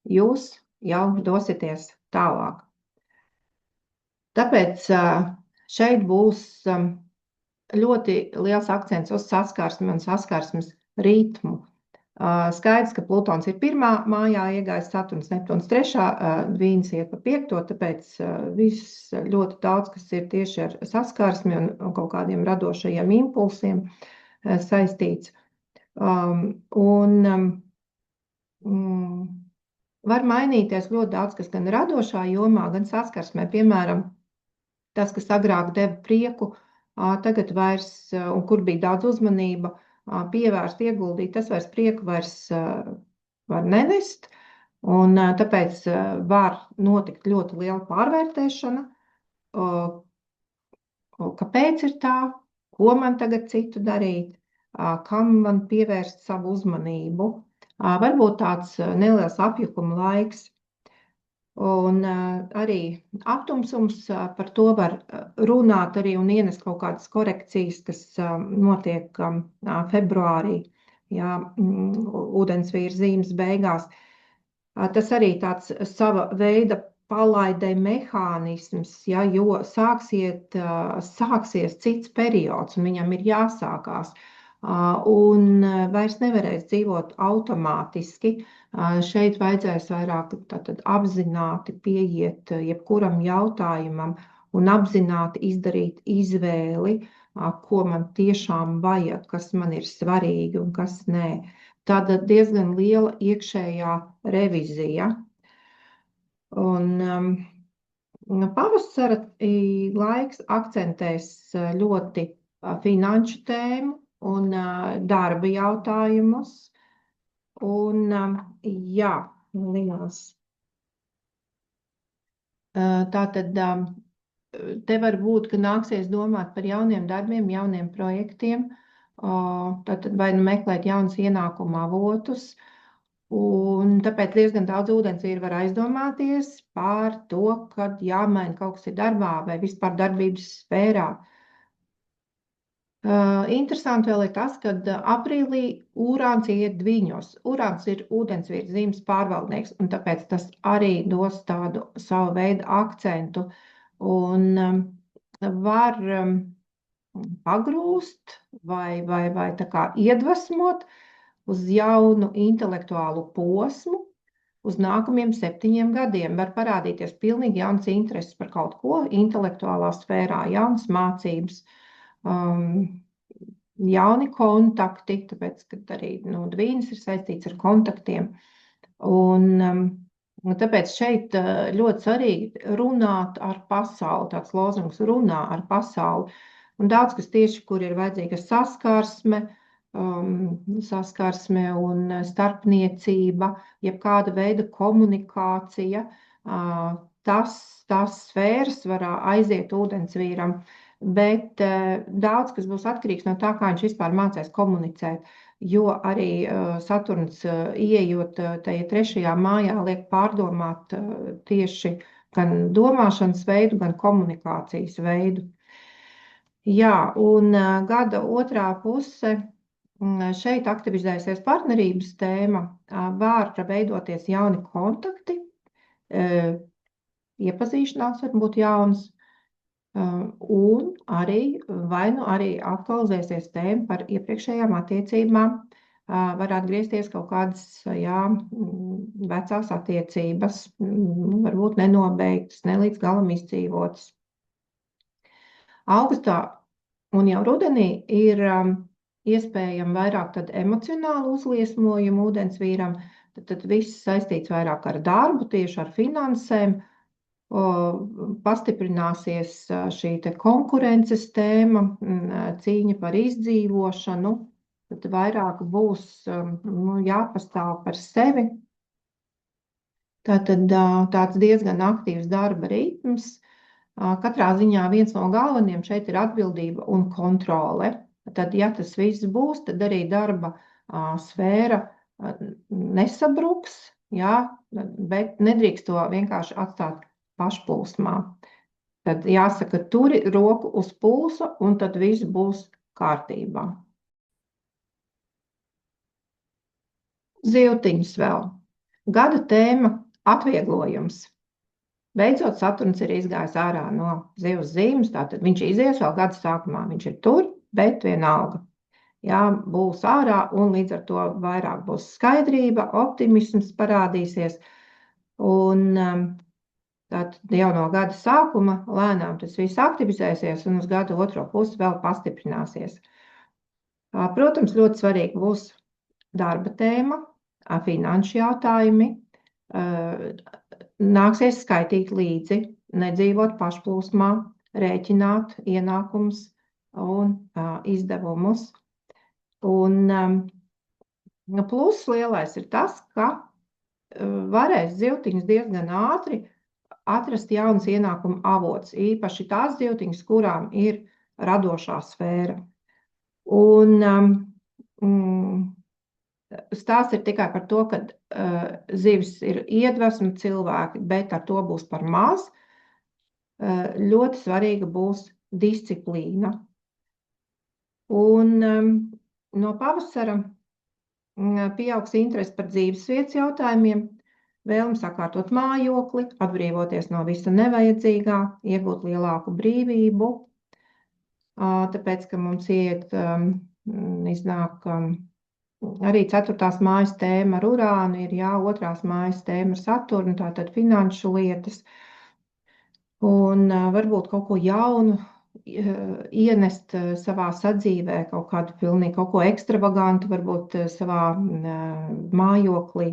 jūs jau dosieties tālāk. Tāpēc šeit būs ļoti liels akcents uz saskarsmi un saskarsmes ritmu. Skaidrs, ka Plutons ir 1. mājā iegājis, Saturns, Neptūns 3., Vīns iet pa 5., tāpēc viss ļoti daudz, kas ir tieši ar saskarsmi un kaut kādiem radošajiem impulsiem saistīts. Var mainīties ļoti daudz, kas gan radošā jomā, gan saskarsmē. Piemēram, tas, kas agrāk deva prieku, tagad vairs, un kur bija daudz uzmanība, pievērst, ieguldīt, tas vairs prieku var nenest, un tāpēc var notikt ļoti liela pārvērtēšana. Kāpēc ir tā? Ko man tagad citu darīt? Kam man pievērst savu uzmanību? Varbūt tāds neliels apjukuma laiks. Un arī aptumsums, par to var runāt arī un ienest kaut kādas korekcijas, kas notiek februārī, ūdensvīra zīmes beigās. Tas arī tāds sava veida palaidē mehānisms, jo sāksies cits periods un viņam ir jāsākās. Un vairs nevarēs dzīvot automātiski. Šeit vajadzēs vairāk apzināti pieiet jebkuram jautājumam un apzināti izdarīt izvēli, ko man tiešām vajag, kas man ir svarīgi un kas nē. Tāda diezgan liela iekšējā revizija. Un pavasara laiks akcentēs ļoti finanšu tēmu un darba jautājumus. Un linās. Tātad te var būt, ka nāksies domāt par jauniem darbiem, jauniem projektiem, tātad vai nu meklēt jaunus ienākuma avotus, un tāpēc diezgan daudz ūdensvīri var aizdomāties par to, kad jāmaina kaut kas ir darbā vai vispār darbības sfērā. Interesanti vēl ir tas, ka aprīlī Urāns iet Dviņos. Urāns ir ūdensvīra zīmes pārvaldnieks, un tāpēc tas arī dos tādu savu veidu akcentu un var pagrūst vai tā kā iedvesmot uz jaunu intelektuālu posmu, uz nākamiem 7 gadiem. Var parādīties pilnīgi jauns intereses par kaut ko intelektuālā sfērā, jaunas mācības, jauni kontakti, tāpēc, ka arī Dvīns ir saistīts ar kontaktiem. Un tāpēc šeit ļoti svarīgi runāt ar pasauli, tāds lozungs runā ar pasauli. Un daudz, kas tieši, kur ir vajadzīga saskarsme un starpniecība, jebkāda veida komunikācija, tās sfēras var aiziet ūdensvīram. Bet daudz, kas būs atkarīgs no tā, kā viņš vispār mācēs komunicēt, jo arī Saturns ieejot tajā 3. mājā liek pārdomāt tieši gan domāšanas veidu, gan komunikācijas veidu. Un gada otrā puse šeit aktivizēsies partnerības tēma, var veidoties jauni kontakti, iepazīšanās var būt jaunas, un arī aktualizēsies tēma par iepriekšējām attiecībām, var atgriezties kaut kādas vecās attiecības, varbūt nenobeigtas, ne līdz galam izdzīvotas. Augustā un jau rudenī ir iespējami vairāk tad emocionālu uzliesmojumu ūdensvīram, tad viss saistīts vairāk ar darbu, tieši ar finansēm, pastiprināsies šī te konkurences tēma, cīņa par izdzīvošanu, tad vairāk būs jāpastāv par sevi. Tātad tāds diezgan aktīvs darba ritms. Katrā ziņā viens no galvenajiem šeit ir atbildība un kontrole. Tad, ja tas viss būs, tad arī darba sfēra nesabruks, bet nedrīkst to vienkārši atstāt pašpulsmā. Tad jāsaka, turi roku uz pulsa, un tad viss būs kārtībā. Zivtiņas vēl. Gada tēma atvieglojums. Beidzot, Saturns ir izgājis ārā no zivs zīmes, tātad viņš izies vēl gada sākumā, viņš ir tur, bet vienalga. Jā, būs ārā, un līdz ar to vairāk būs skaidrība, optimisms parādīsies. Un tātad jau no gada sākuma lēnām tas viss aktivizēsies, un uz gada otro pusi vēl pastiprināsies. Protams, ļoti svarīgi būs darba tēma, finanšu jautājumi. Nāksies skaitīt līdzi, nedzīvot pašplūsmā, rēķināt ienākumus un izdevumus. Un pluss lielais ir tas, ka varēs zivtiņas diezgan ātri atrast jaunas ienākuma avots, īpaši tās zivtiņas, kurām ir radošā sfēra. Un stāsts ir tikai par to, ka zivis ir iedvesma cilvēki, bet ar to būs par maz. Ļoti svarīga būs disciplīna. Un no pavasara pieaugs interese par dzīvesvietas jautājumiem, vēlme sakārtot mājokli, atbrīvoties no visa nevajadzīgā, iegūt lielāku brīvību, tāpēc, ka mums iznāk arī 4. mājas tēma ar Urānu, ir 2. mājas tēma ar Saturnu, tātad finanšu lietas, un varbūt kaut ko jaunu ienest savā sadzīvē, kaut ko ekstravagantu, varbūt savā mājoklī,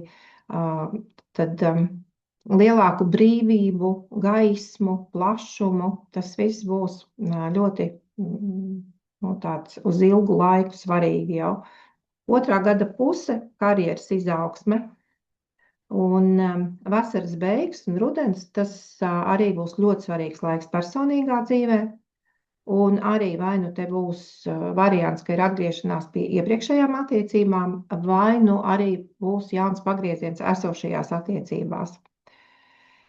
tad lielāku brīvību, gaismu, plašumu, tas viss būs ļoti tāds uz ilgu laiku svarīgi jau. 2. gada puse – karjeras izaugsme. Un vasaras beigas un rudens, tas arī būs ļoti svarīgs laiks personīgā dzīvē. Un arī vai nu te būs variants, ka ir atgriešanās pie iepriekšējām attiecībām, vai nu arī būs jauns pagrieziens esošajās attiecībās.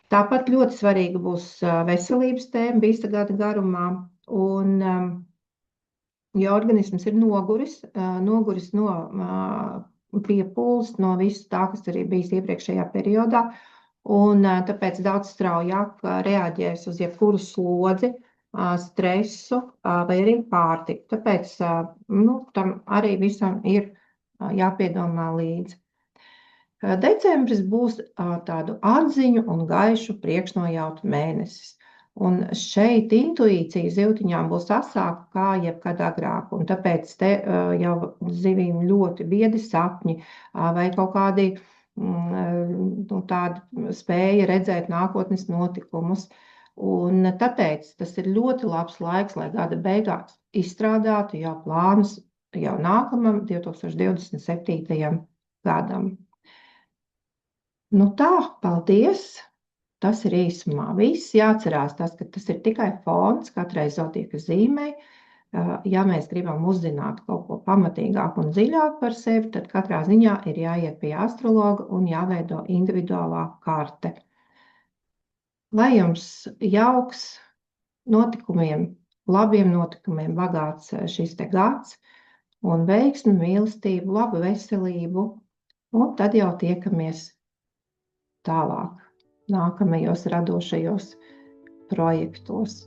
Tāpat ļoti svarīga būs veselības tēma visa gada garumā. Un, ja organisms ir noguris no piepūles, no visu tā, kas arī bijis iepriekšējā periodā, un tāpēc daudz straujāk reaģēs uz jebkuru slodzi, stresu vai arī pārtiku. Tāpēc tam arī visam ir jāpiedomā līdzi. Decembris būs tādu atziņu un gaišu priekšnojautu mēnesis. Un šeit intuīcija zivtiņām būs asāka kā jebkad agrāk. Un tāpēc te jau zivīm ļoti biedi sapņi vai kaut kādi tādi spēja redzēt nākotnes notikumus. Un tāpēc tas ir ļoti labs laiks, lai gada beigās izstrādātu jau plānus jau nākamam 2027. gadam. Tā, paldies! Tas ir īsumā viss. Jāatcerās tas, ka tas ir tikai fons katrai zodiaka zīmei. Ja mēs gribam uzzināt kaut ko pamatīgāk un dziļāk par sevi, tad katrā ziņā ir jāiet pie astrologa un jāveido individuālā karte. Lai jums jauks notikumiem, labiem notikumiem bagāts šis te gads un veiksmi, mīlestību, labu veselību, un tad jau tiekamies tālāk nākamajos radošajos projektos.